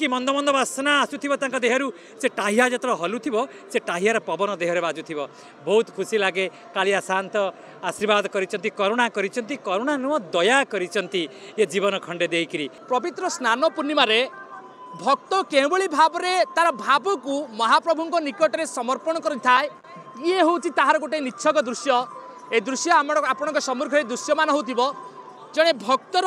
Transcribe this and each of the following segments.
कि मंद मंद बासना आसुथिबो तांका देहरु से टाहिया जतरा हलुथिबो से टाहियार पवन देहरे बाजुथिबो बहुत खुशी लागे कालिया शांत आशीर्वाद करिसंती करुणा नुह दया करिसंती ये जीवन खंडे देइकरी पवित्र स्नान पूर्णिमा रे भक्त केवली भाव रे तार भाव को महाप्रभु निकट में समर्पण करिथाय ये होची ताहार गोटे निच्छक दृश्य ए दृश्य आपण सम्मुखें दृश्यमान होतिबो जने भक्तर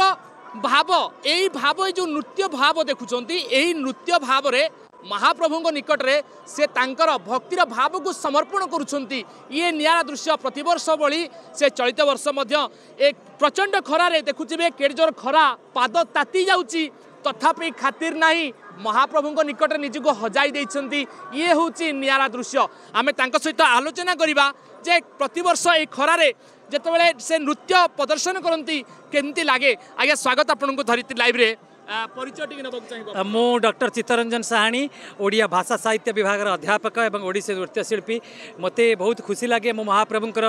भाव यही भाव जो नृत्य भाव देखुंट यही नृत्य भाव रे महाप्रभु निकट रे से तांकर भक्तिर भाव को समर्पण करुछंती ये नियारा दृश्य प्रतिवर्ष भली से चलित वर्ष मध्य एक प्रचंड खरा रे देखुथिबे केड जोर खरा पाद ताती जाउची तथापि खातिर नहीं महाप्रभु निकट निजको हजाई देइछंती ये होची नियारा दृश्य आमे तांक सहित आलोचना करिबा जे प्रतिवर्ष ए खरा रे जेतेबेले से नृत्य प्रदर्शन करती केमती लागे आगे स्वागत आपन को धरित्री लाइव रे परिचय टिक नबक चाहिबो मो डॉक्टर चित्तरंजन साहानी ओडिया भाषा साहित्य विभाग अध्यापक एवं ओडिसी नृत्यशिल्पी मते बहुत खुशी लगे मो महाप्रभुंकर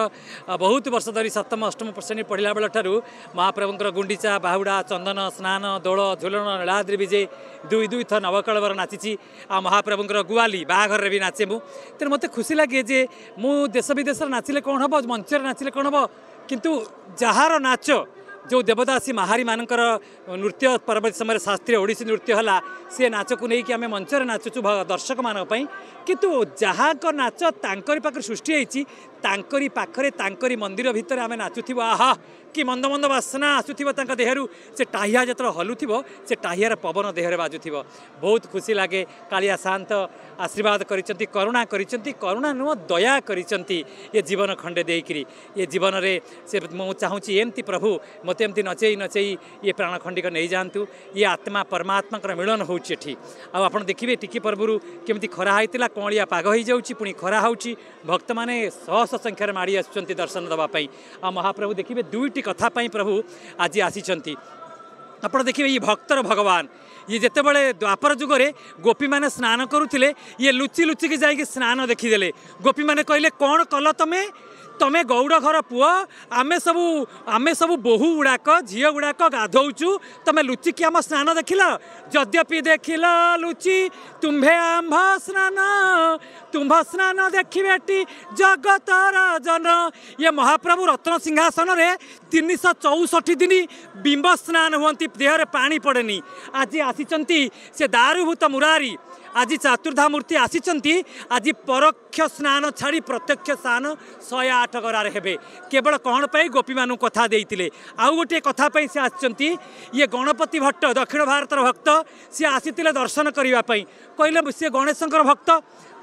बहुत वर्ष धरी सप्तम अष्टम श्रेणी पढ़ला बेल ठारू महाप्रभुंकर गुंडीचा बाहुड़ा चंदन स्नान दोल झुलन नीलाद्रि विजय दुई दुई थर नवकलवर नाची आ महाप्रभुंकर गुआली बाहाघर भी नाचे मु तेणु मते खुशी लगे जे मु देश विदेश नाचिले कौन हम मंचर नाचिले कौन हम किंतु जहार नाच जो देवदासी महारी मानकर नृत्य परवर्ती समय शास्त्रीय ओडिसी नृत्य है सी नाच को लेकिन आम मंचर नाचुचु दर्शक मानी किंतु जहाँ नाच तांकरी पाखरे सृष्टि होती तांकरी पाखरे तांकरी मंदिर भितर आम नाचुथिबो आहा कि मंद मंद बासना आसुथिबो तांका देहरु से टाहिया जतरा हलुथिबो से टाहियार पवन देहरे बाजुथिबो बहुत खुशी लागे कालिया शांत आशीर्वाद करिसंती करुणा नुह दया करिसंती ये जीवन खंडे देइकरी ये जीवन रे से मु चाहूची एमती प्रभु मते एमती नचेई ये प्राण खंडिक नहीं जातु ये आत्मा परमात्मा मिलन होउची एठी आ आपण देखिबे टिकी पर्वरु केमती खरा हाइतिला कणिया पाग हो जाउची पुणी खरा होउची भक्त माने सह संख्यार माड़ी आसुचंती दर्शन दवाई आ महाप्रभु देखिए दुईटी कथा प्रभु आज आसीचंती आप देखिए ये भक्तर भगवान ये जितेबाला द्वापर जुगरे गोपी मैंने स्नान करुले ये लुचि लुचिकी जाइए स्नान देखीदे गोपी मैंने कहले कौन कल तमें तमें गौड़ घर पुआ आमे सबू बोहू गुड़ाक झील गुड़ाक गाधौचु तमें लुचिकी आम स्नान देखिल यद्यपि देखिल लुचि तुम्भे आंभ स्नान देखिबेटी जगतर जन ये महाप्रभु रत्न सिंहासन रे 364 दिन बिंब स्नान हुंती देहरे पानी पड़ेनी आज आसीचंती से दारुभूत मुरारी आज चतुर्धा मूर्ति आसीचंती आज परोक्ष स्नान छाड़ी प्रत्यक्ष स्नान 108 गरार हेबे केवल कौन पाई गोपी मानु कथा देइतिले आउ गोटे कथा पाई से आछंती ये गणपति भट्ट दक्षिण भारतर भक्त सी आसीतिले दर्शन करिवा पाई कहले से गणेशंकर भक्त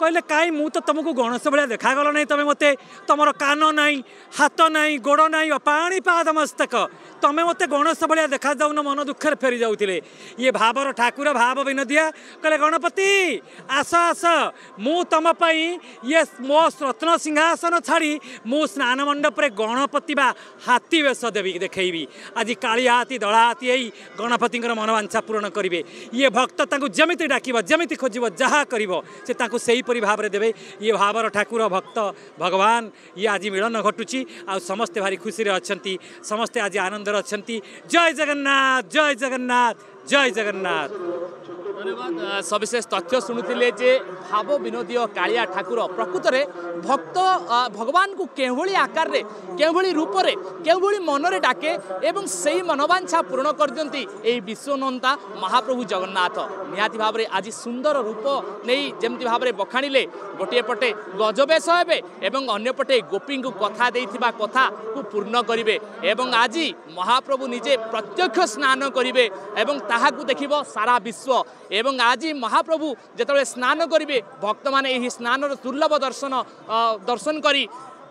कहले काई मु तो तुमको गणेश भाया देखागल नहीं तमें मते तुमर कान नाई हाथ नाई गोड़ नाई पाणी पाद मस्तक तमें मते गणेश भाया देखा जाऊन मन दुखे फेरी जाऊे ये भावर ठाकुर भाव विनोदिया कहले गणपति आस आस मु तुम पाई ये मो रत्न सिंहासन छाड़ी मु स्नान मंडप रे गणपति बा हाथी वेश देवी देखी आज कालिया हाथी दला हाथी यही गणपति मनोवांछा पूरण करेंगे ये भक्त जमिति डाक जमिति खोज जहाँ कर भाव देवे ये भावर ठाकुर भक्त भगवान ये आज मिलन घटुची आ समस्ते भारी खुशी अच्छा समस्ते आज आनंदर अच्छा जय जगन्नाथ जय जगन्नाथ जय जगन्नाथ धन्यवाद सविशेष तथ्य शुणुले जे भाव विनोदीय कालिया ठाकुर प्रकृत में भक्त भगवान को केवली आकार रे केवली रूप रे केवली मन रे डाके एवं सही मनोवांछा पूर्ण कर दियंती एई विश्वनंता महाप्रभु जगन्नाथ निहाती भाव रे आज सुंदर रूप नहीं जमती भाव रे बखाणिले गोटे पटे गजबेश हेबे एवं अन्य पटे गोपी को कथा देइथिबा कथा को पूर्ण करिवे एवं आज महाप्रभु निजे प्रत्यक्ष स्नान करिवे एवं ताहाकू देखिबो सारा विश्व एवं आज महाप्रभु जेतबे स्नान करिवे भक्त माने एही स्नान दुर्लभ दर्शन करी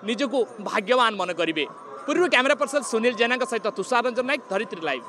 निजको भाग्यवान मन करिवे। पूर्व कैमरा पर्सन सुनील जैना सहित तुषार रंजन नायक धरित्री लाइव।